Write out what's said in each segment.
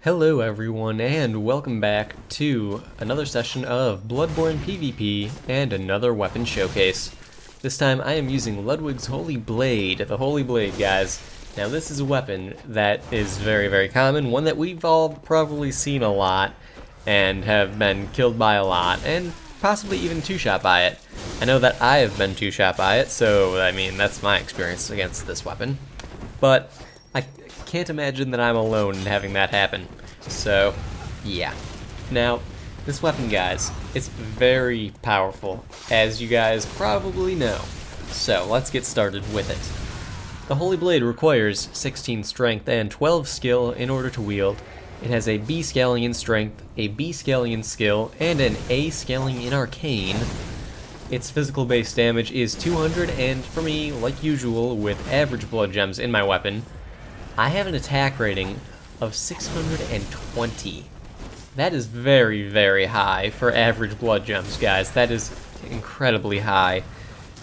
Hello everyone, and welcome back to another session of Bloodborne PvP and another weapon showcase. This time I am using Ludwig's Holy Blade, the Holy Blade, guys. Now this is a weapon that is very common, one that we've all probably seen a lot and have been killed by a lot, and possibly even two-shot by it. I know that I have been two-shot by it, so I mean that's my experience against this weapon. But I can't imagine that I'm alone in having that happen. So, yeah. Now, this weapon, guys, it's very powerful, as you guys probably know. So, let's get started with it. The Holy Blade requires 16 strength and 12 skill in order to wield. It has a B scaling in strength, a B scaling in skill, and an A scaling in arcane. Its physical base damage is 200, and for me, like usual, with average blood gems in my weapon, I have an attack rating of 620. That is very high for average blood gems, guys. That is incredibly high,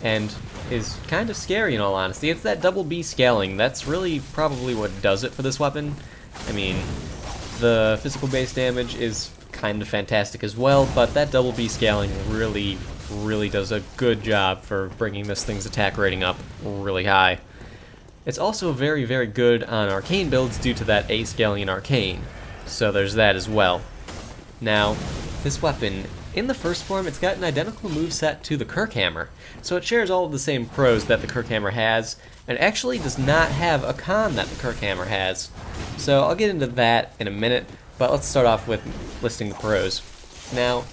and is kind of scary in all honesty. It's that double B scaling. That's really probably what does it for this weapon. I mean, the physical base damage is kind of fantastic as well, but that double B scaling really does a good job for bringing this thing's attack rating up really high. It's also very good on arcane builds due to that A scaling in arcane, so there's that as well. Now, this weapon, in the first form, it's got an identical moveset to the Kirkhammer, so it shares all of the same pros that the Kirkhammer has, and actually does not have a con that the Kirkhammer has. So I'll get into that in a minute, but let's start off with listing the pros. Now,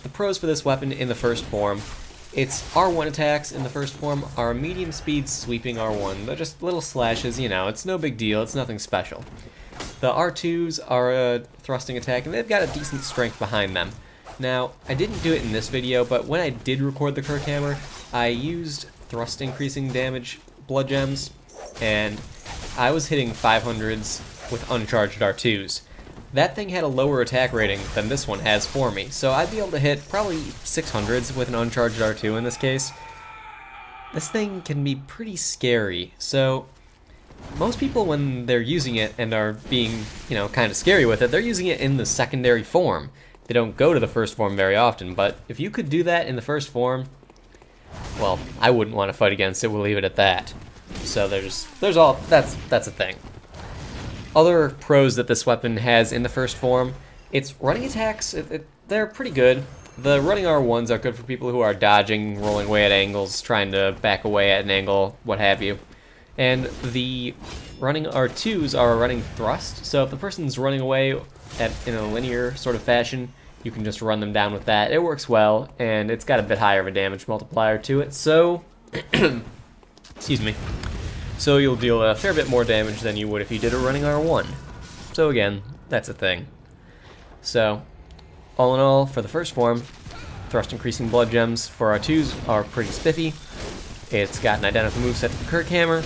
the pros for this weapon in the first form, its R1 attacks in the first form are medium speed sweeping R1. They're just little slashes, you know, it's no big deal, it's nothing special. The R2s are a thrusting attack, and they've got a decent strength behind them. Now, I didn't do it in this video, but when I did record the Kirkhammer, I used thrust increasing damage blood gems, and I was hitting 500s with uncharged R2s. That thing had a lower attack rating than this one has for me, so I'd be able to hit probably 600s with an uncharged R2 in this case. This thing can be pretty scary, so most people when they're using it and are being, you know, kind of scary with it, they're using it in the secondary form. They don't go to the first form very often, but if you could do that in the first form, well, I wouldn't want to fight against it, we'll leave it at that. So that's a thing. Other pros that this weapon has in the first form, its running attacks, they're pretty good. The running R1s are good for people who are dodging, rolling away at angles, trying to back away at an angle, what have you. And the running R2s are a running thrust, so if the person's running away in a linear sort of fashion, you can just run them down with that. It works well, and it's got a bit higher of a damage multiplier to it, so excuse me. So you'll deal a fair bit more damage than you would if you did a running R1. So again, that's a thing. So, all in all, for the first form, thrust increasing blood gems for R2s are pretty spiffy. It's got an identical moveset to the Kirkhammer,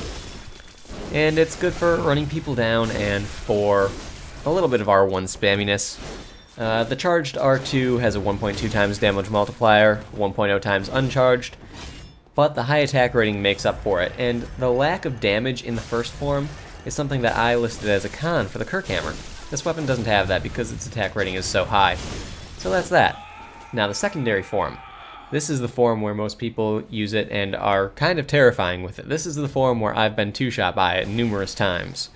and it's good for running people down and for a little bit of R1 spamminess. The charged R2 has a 1.2 times damage multiplier, 1.0 times uncharged, but the high attack rating makes up for it, and the lack of damage in the first form is something that I listed as a con for the Kirkhammer. This weapon doesn't have that because its attack rating is so high. So that's that. Now the secondary form. This is the form where most people use it and are kind of terrifying with it. This is the form where I've been two-shot by it numerous times.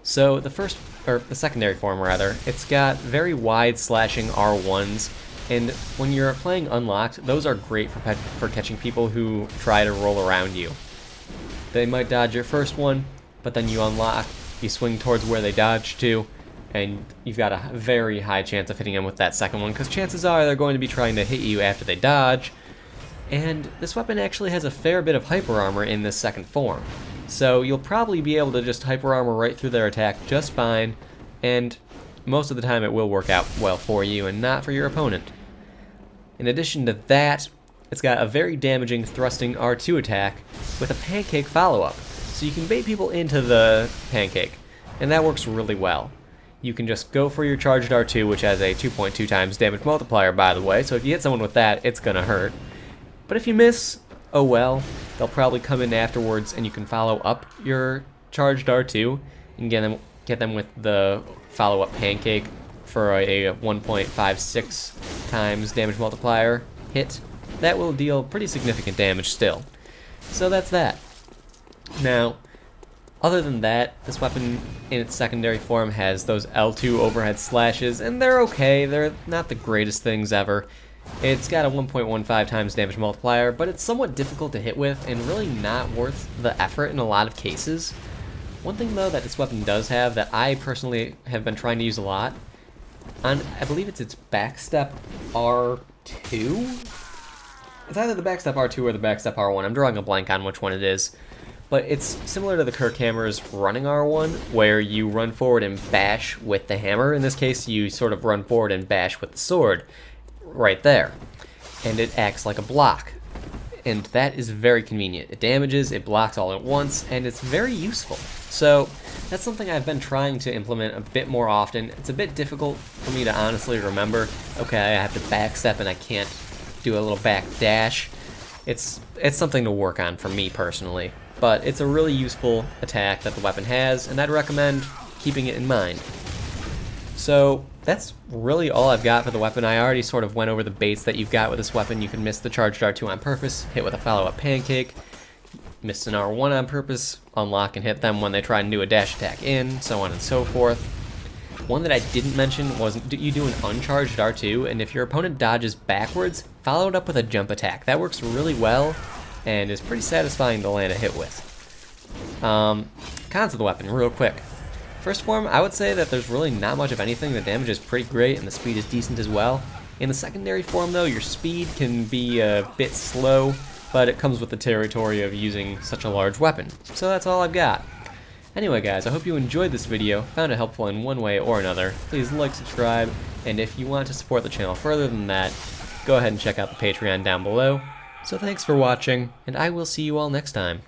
So the secondary form rather, it's got very wide slashing R1s, and when you're playing unlocked, those are great for catching people who try to roll around you. They might dodge your first one, but then you unlock, you swing towards where they dodge to, and you've got a very high chance of hitting them with that second one, because chances are they're going to be trying to hit you after they dodge. And this weapon actually has a fair bit of hyper armor in this second form, so you'll probably be able to just hyper armor right through their attack just fine, and most of the time it will work out well for you and not for your opponent. In addition to that, it's got a very damaging thrusting R2 attack with a pancake follow-up, so you can bait people into the pancake, and that works really well. You can just go for your charged R2, which has a 2.2 times damage multiplier, by the way, so if you hit someone with that, it's gonna hurt. But if you miss, oh well, they'll probably come in afterwards, and you can follow up your charged R2 and get them with the follow-up pancake for a 1.56 times damage multiplier hit, that will deal pretty significant damage still. So that's that. Now, other than that, this weapon in its secondary form has those L2 overhead slashes, and they're okay. They're not the greatest things ever. It's got a 1.15 times damage multiplier, but it's somewhat difficult to hit with and really not worth the effort in a lot of cases. One thing though that this weapon does have that I personally have been trying to use a lot, I believe it's backstep R2? It's either the backstep R2 or the backstep R1. I'm drawing a blank on which one it is. But it's similar to the Kirkhammer's running R1, where you run forward and bash with the hammer. In this case, you sort of run forward and bash with the sword, right there. And it acts like a block. And that is very convenient. It damages, it blocks all at once, and it's very useful. So that's something I've been trying to implement a bit more often. It's a bit difficult for me to honestly remember, okay, I have to backstep and I can't do a little back dash. It's something to work on for me personally. But it's a really useful attack that the weapon has, and I'd recommend keeping it in mind. So that's really all I've got for the weapon. I already sort of went over the baits that you've got with this weapon. You can miss the charged R2 on purpose, hit with a follow-up pancake, miss an R1 on purpose, unlock and hit them when they try and do a dash attack in, so on and so forth. One that I didn't mention was you do an uncharged R2, and if your opponent dodges backwards, follow it up with a jump attack. That works really well and is pretty satisfying to land a hit with. Cons of the weapon, real quick. First form, I would say that there's really not much of anything. The damage is pretty great and the speed is decent as well. In the secondary form though, your speed can be a bit slow, but it comes with the territory of using such a large weapon. So that's all I've got. Anyway guys, I hope you enjoyed this video, found it helpful in one way or another. Please like, subscribe, and if you want to support the channel further than that, go ahead and check out the Patreon down below. So thanks for watching, and I will see you all next time.